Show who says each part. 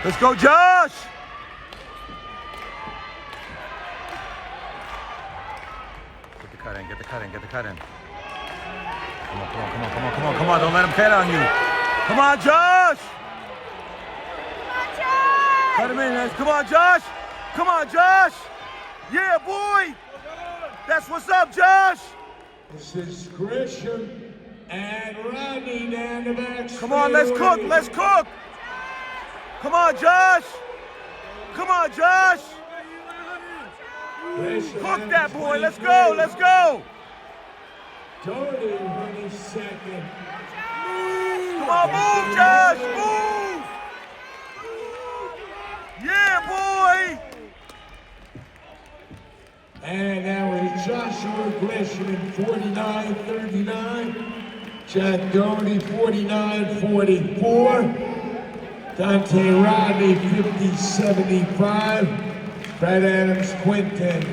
Speaker 1: Let's go, Josh! Get the cut in, get the cut in, get the cut in. Come on, come on, come on, come on, come on, come on. Don't let him cut on you. Come on, Josh! Cut him in, guys. Come on, Josh! Come on, Josh! Yeah, boy! That's what's up, Josh!
Speaker 2: This is Gresham and Rodney down the back.
Speaker 1: Come on, let's cook, let's cook! Come on, Josh! Come on, Josh! Cook that boy, let's go, let's go!
Speaker 2: Tony running second.
Speaker 1: Come on, move, Josh, move! Yeah, boy!
Speaker 2: And that was Joshua Gresham in 49-39. Jack Doherty 49-44. Dante Rodney 50-75. Brad Adams Quinton